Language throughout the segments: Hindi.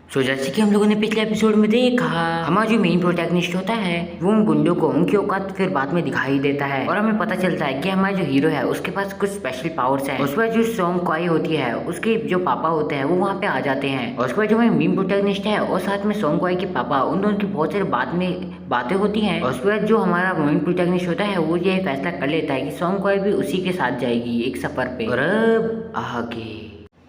जैसे कि हम लोगों ने पिछले एपिसोड में देखा, हमारा जो मेन प्रोटैगनिस्ट होता है वो उन गुंडों को उनकी औकात फिर बाद में दिखाई देता है और हमें पता चलता है कि हमारा जो हीरो है उसके पास कुछ स्पेशल पावर्स है। उसके बाद जो सॉन्ग क्वाई होती है उसके जो पापा होते हैं वो वहाँ पे आ जाते हैं और उसके बाद जो हमारे मेन प्रोटैगनिस्ट है और साथ में सॉन्ग क्वाई के पापा उन दोनों की बहुत सारी बातें होती हैं। और उसके बाद जो हमारा मेन प्रोटैगनिस्ट होता है वो ये फैसला कर लेता है कि सॉन्ग क्वाई भी उसी के साथ जाएगी एक सफर पे। और अब आगे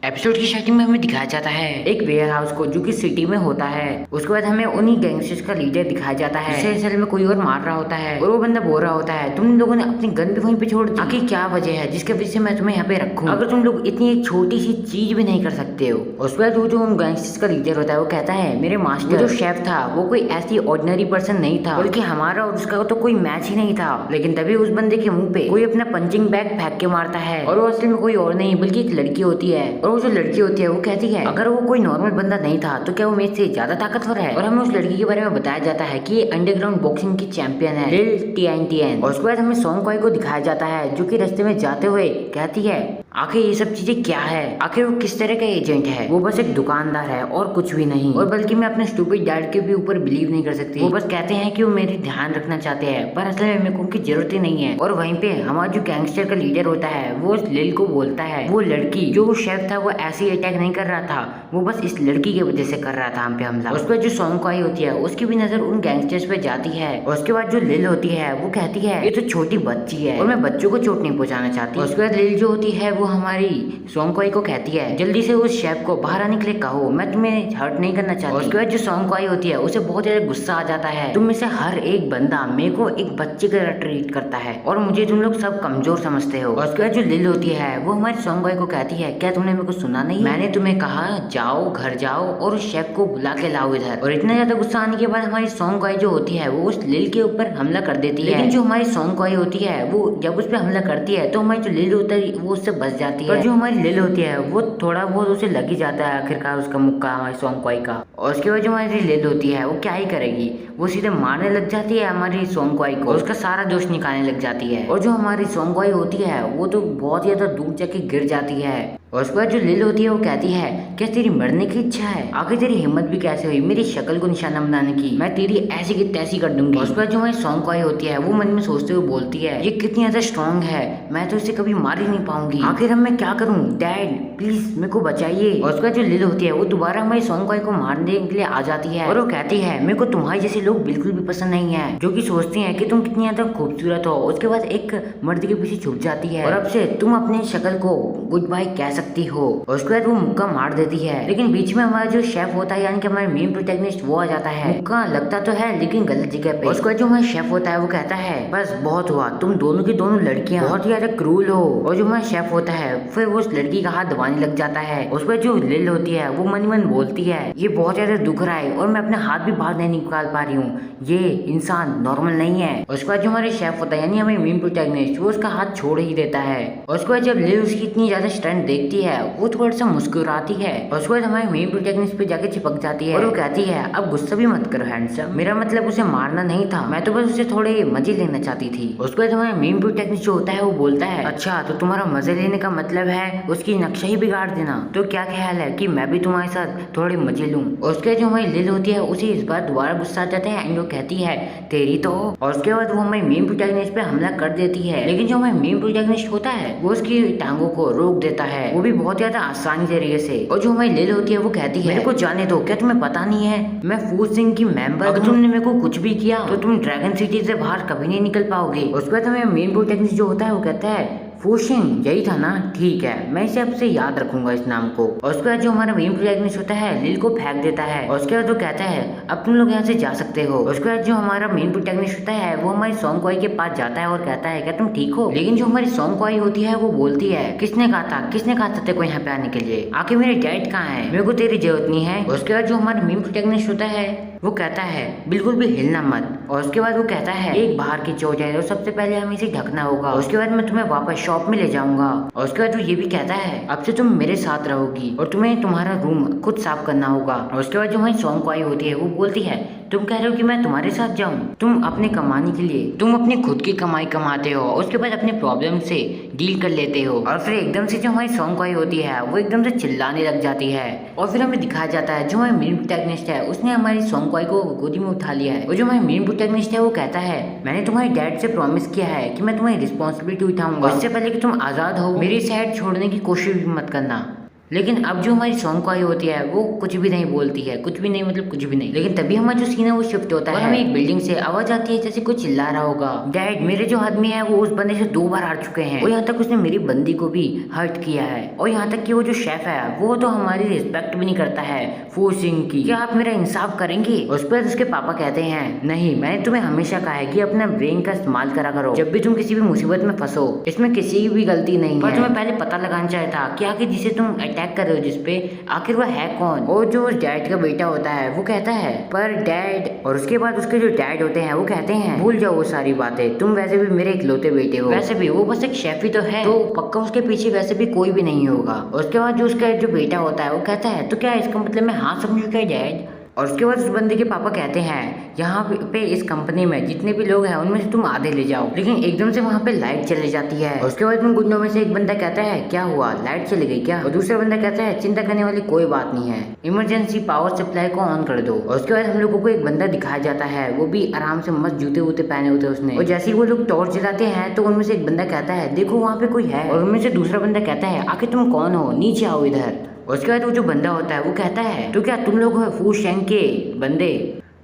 एपिसोड की स्टार्टिंग में हमें दिखाया जाता है एक वेयर हाउस को जो कि सिटी में होता है। उसके बाद हमें उन्हीं गैंगस्टर्स का लीडर दिखाया जाता है जिसे असल में कोई और मार रहा होता है और वो बंदा बोल रहा होता है तुम लोगों ने अपनी गन भी वहीं पे छोड़ दी, आखिर क्या वजह है जिसके वजह से मैं तुम्हें यहाँ पे रखूँ अगर तुम लोग इतनी एक छोटी सी चीज भी नहीं कर सकते हो। उसके बाद वो जो गैंगस्टर्स का लीडर होता है वो कहता है मेरे मास्टर जो शेफ था वो कोई ऐसी ऑर्डिनरी पर्सन नहीं था बल्कि हमारा और उसका तो कोई मैच ही नहीं था। लेकिन तभी उस बंदे के मुंह पे कोई अपना पंचिंग बैग फेंक के मारता है और वो असल में कोई और नहीं बल्कि एक लड़की होती है। और वो जो लड़की होती है वो कहती है अगर वो कोई नॉर्मल बंदा नहीं था तो क्या वो मेरे से ज्यादा ताकतवर है। और हमें उस लड़की के बारे में बताया जाता है कि ये अंडरग्राउंड बॉक्सिंग की चैंपियन है लिल टीएनटीएन। और उसके बाद हमें सॉन्ग क्वाई को दिखाया जाता है जो कि रास्ते में जाते हुए कहती है आखिर ये सब चीजें क्या है, आखिर वो किस तरह का एजेंट है, वो बस एक दुकानदार है और कुछ भी नहीं। और बल्कि मैं अपने स्टूपिड डैड के भी ऊपर बिलीव नहीं कर सकती। वो बस कहते हैं कि वो मेरी ध्यान रखना चाहते हैं पर असल में मेरे को उनकी जरूरत ही नहीं है। और वहीं पे हमारा जो गैंगस्टर का लीडर होता है वो लिल को बोलता है वो लड़की जो वो शेफ था वो ऐसे अटैक नहीं कर रहा था, वो बस इस लड़की की वजह से कर रहा था हम पे हमला। उस पर जो सॉन्ग क्वाई होती है उसकी भी नजर उन गैंगस्टर्स पे जाती है। और उसके बाद जो लिल होती है वो कहती है ये तो छोटी बच्ची है और मैं बच्चों को चोट नहीं पहुंचाना चाहती। उसके बाद लिल जो होती है वो हमारी सॉन्ग क्वाई को कहती है जल्दी से उस शेफ को बाहर आने के लिए कहो, मैं तुम्हें हर्ट नहीं करना चाहती। उसके बाद जो सॉन्ग क्वाई होती है उसे बहुत ज्यादा गुस्सा आ जाता है तुम में से हर एक बंदा मेरे को एक बच्चे की तरह ट्रीट करता है और मुझे तुम लोग सब कमजोर समझते हो। और उसके बाद जो लिल होती है वो हमारी सॉन्ग क्वाई को कहती है क्या तुमने मेरे को सुना नहीं, मैंने तुम्हें कहा जाओ घर जाओ और उस शेफ को बुला के लाओ इधर। और इतना ज्यादा गुस्सा आने के बाद हमारी सॉन्ग क्वाई जो होती है वो उस लिल के ऊपर हमला कर देती है। लेकिन जो हमारी सॉन्ग क्वाई होती है वो जब उस पर हमला करती है तो हमारी जो लिल होता है वो उससे बच जाती है। पर जो हमारी लिल होती है वो थोड़ा बहुत उसे लग ही जाता है आखिरकार उसका मुक्का हमारी सॉन्ग क्वाई का। और उसके बाद जो हमारी लिल होती है वो क्या ही करेगी, वो सीधे मारने लग जाती है हमारी सॉन्ग क्वाई को, उसका सारा जोश निकालने लग जाती है। और जो हमारी सॉन्ग क्वाई होती है वो तो बहुत ज्यादा दूर जाके गिर जाती है। और उसके बाद जो लिल होती है वो कहती है क्या तेरी मरने की इच्छा है, आखिर तेरी हिम्मत भी कैसे हुई मेरी शक्ल को निशाना बनाने की, मैं तेरी ऐसी की तैसी कर दूंगी। और उसके बाद जो हमारी सॉन्ग क्वाई होती है वो मन में सोचते हुए बोलती है ये कितनी ज्यादा स्ट्रॉन्ग है, मैं तो इसे कभी मार ही नहीं पाऊंगी, आखिर अब मैं क्या करूँ, डैड प्लीज मेरे को बचाइए। और उसके बाद जो लिल होती है वो दोबारा हमारी सॉन्ग क्वाई को मारने के लिए आ जाती है और वो कहती है मेरे को तुम्हारे जैसे लोग बिल्कुल भी पसंद नहीं है जो कि सोचते हैं कि तुम कितनी ज्यादा खूबसूरत हो। उसके बाद एक मर्द के पीछे छुप जाती है और अब से तुम अपनी शक्ल को गुड बाय कह सकती हो। और उसके बाद वो मुक्का मार देती है लेकिन बीच में हमारा जो शेफ होता है यानी कि हमारे मेन प्रोटैगनिस्ट वो आ जाता है। मुक्का लगता तो है लेकिन गलत जगह पे। उसके बाद जो हमारा शेफ होता है वो कहता है बस बहुत हुआ, तुम दोनों की दोनों लड़कियां बहुत ज्यादा क्रूल हो। और जो हमारा शेफ होता है फिर वो उस लड़की का हाथ दबाने लग जाता है। उस पर जो लिल होती है वो मन मन बोलती है ये बहुत ज्यादा दुख रहा है और मैं अपने हाथ भी बाहर नहीं निकाल पा रही हूँ, ये इंसान नॉर्मल नहीं है। उसके बाद जो हमारे शेफ होता है यानी हमारे मेन प्रोटैगनिस्ट वो उसका हाथ छोड़ ही देता है। और उसके बाद जब लिल उसकी इतनी ज्यादा स्ट्रेंथ देखती है वो थोड़ा सा मुस्कुराती है और उसके बाद हमारे मेन प्रोटैगनिस्ट पे जाके चिपक जाती है और वो कहती है अब गुस्सा भी मत करो हैंडसम, मेरा मतलब उसे मारना नहीं था, मैं तो बस उसे थोड़े मजे लेना चाहती थी। उसके बाद हमारे मेन प्रोटैगनिस्ट जो होता है वो बोलता है अच्छा तो तुम्हारा मजे लेने का मतलब है उसकी नक्शा ही बिगाड़ देना, तो क्या ख्याल है कि मैं भी तुम्हारे साथ थोड़े मजे लूं। और उसके जो हमारी लिल होती है उसे इस बार दोबारा गुस्सा आ जाता है एंड वो कहती है तेरी तो। और उसके बाद वो हमारे मेन प्रोटैगनिस्ट पे हमला कर देती है लेकिन जो हमारे मेन प्रोटैगनिस्ट होता है वो उसकी टांगों को रोक देता है, वो भी बहुत ज्यादा आसानी तरीके से। और जो हमारी लिल होती है वो कहती है मेरे को जाने दो, क्या तुम्हें पता नहीं है मैं फूड सिंह की मेंबर, अगर तुमने मेरे को कुछ भी किया तो तुम ड्रैगन सिटी से बाहर कभी नहीं निकल पाओगे। उसके बाद हमें मेन प्रोटैगनिस्ट जो होता है वो कहता है फूशिंग यही था ना, ठीक है मैं इसे आपसे याद रखूंगा इस नाम को। और उसके बाद जो हमारा मेन प्रोटैगनिस्ट होता है लिल को फेंक देता है और उसके बाद वो कहता है अब तुम लोग यहाँ से जा सकते हो। उसके बाद जो हमारा मेन प्रोटैगनिस्ट होता है वो हमारी सॉन्ग क्वाई के पास जाता है और कहता है क्या तुम ठीक हो। लेकिन जो हमारी सॉन्ग क्वाई होती है वो बोलती है किसने कहा था तेरे को यहाँ पे आने के लिए, आखिर मेरे डैड कहाँ है, मेरे को तेरी जरूरत नहीं है। उसके बाद जो हमारा मेन प्रोटैगनिस्ट होता है वो कहता है बिल्कुल भी हिलना मत। और उसके बाद वो कहता है एक बाहर की चोट है तो सबसे पहले हमें इसे ढकना होगा, उसके बाद मैं तुम्हें वापस शॉप में ले जाऊंगा। और उसके बाद वो ये भी कहता है अब से तुम मेरे साथ रहोगी और तुम्हें तुम्हारा रूम खुद साफ करना होगा। और उसके बाद जो हमारी सॉन्ग क्वाई होती है वो बोलती है तुम कह रहे हो कि मैं तुम्हारे साथ जाऊं? तुम अपने कमाने के लिए, तुम अपनी खुद की कमाई कमाते हो, उसके बाद अपने प्रॉब्लम से डील कर लेते हो, और फिर एकदम से जो हमारी सॉन्ग आई होती है वो एकदम से चिल्लाने लग जाती है। और फिर हमें दिखाया जाता है जो हमारी मेन प्रोटैगनिस्ट है उसने हमारी सॉन्ग को गोदी में उठा लिया है। और जो हमारी मेन प्रोटैगनिस्ट है वो कहता है, मैंने तुम्हारे डैड से प्रॉमिस किया है कि मैं तुम्हारी रिस्पॉन्सिबिलिटी उठाऊंगा, इससे पहले कि तुम आजाद हो मेरी साइड छोड़ने की कोशिश भी मत करना। लेकिन अब जो हमारी सॉन्ग आई होती है वो कुछ भी नहीं बोलती है, कुछ भी नहीं, मतलब कुछ भी नहीं। लेकिन तभी हमारा जो सीन है वो शिफ्ट होता है, हमें एक बिल्डिंग से आवाज आती है जैसे कुछ चिल्ला रहा होगा, डैड मेरे जो आदमी है वो उस बंदे से 2 बार हार चुके हैं, और यहाँ तक उसने मेरी बंदी को भी हर्ट किया है, और यहाँ तक कि वो जो शेफ है वो तो हमारी रिस्पेक्ट भी नहीं करता है फोर्सिंग की। क्या आप मेरा इंसाफ करेंगे? उस पर उसके पापा कहते हैं, नहीं, मैंने तुम्हें हमेशा कहा है कि अपना ब्रेन का इस्तेमाल करा करो जब भी तुम किसी भी मुसीबत में फंसो, इसमें किसी की भी गलती नहीं है। तुम्हें पहले पता लगाना चाहिए था कि आखिर जिसे तुम अटैक कर रहे हो जिसपे, आखिर वो है कौन। और जो डैड का बेटा होता है वो कहता है, पर डैड, और उसके बाद उसके जो डैड होते हैं वो कहते हैं, भूल जाओ वो सारी बातें, तुम वैसे भी मेरे इकलौते बेटे हो, वैसे भी वो बस एक शेफ ही तो है, तो पक्का उसके पीछे वैसे भी कोई भी नहीं होगा। उसके बाद जो उसका जो बेटा होता है वो कहता है, तो क्या इसका मतलब मैं हाँ समझू क्या डैड? और उसके बाद उस बंदे के पापा कहते हैं, यहाँ पे इस कंपनी में जितने भी लोग हैं उनमें से तुम आधे ले जाओ। लेकिन एकदम से वहाँ पे लाइट चली जाती है। और उसके बाद उन गुंडों में से एक बंदा कहता है, क्या हुआ, लाइट चली गई क्या? और दूसरा बंदा कहता है, चिंता करने वाली कोई बात नहीं है, इमरजेंसी पावर सप्लाई को ऑन कर दो। और उसके बाद हम लोगों को एक बंदा दिखाया जाता है, वो भी आराम से मस्त जूते वूते पहने होते उसने, और जैसे ही वो लोग टॉर्च जलाते हैं तो उनमें से एक बंदा कहता है, देखो वहाँ पे कोई है। और उनमें से दूसरा बंदा कहता है, आखिर तुम कौन हो, नीचे आओ इधर। उसके बाद वो जो बंदा होता है वो कहता है, तो क्या तुम लोग हो फू शेंग के बंदे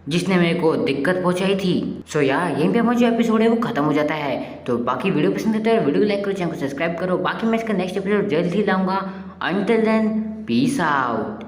जिसने मेरे को दिक्कत पहुंचाई थी? सो यार यहीं पे हमारा जो एपिसोड है वो खत्म हो जाता है। तो बाकी वीडियो पसंद आता है वीडियो को लाइक करो, चैनल को सब्सक्राइब करो। बाकी मैं इसका नेक्स्ट एपिसोड जल्द ही लाऊंगा। Until then peace out.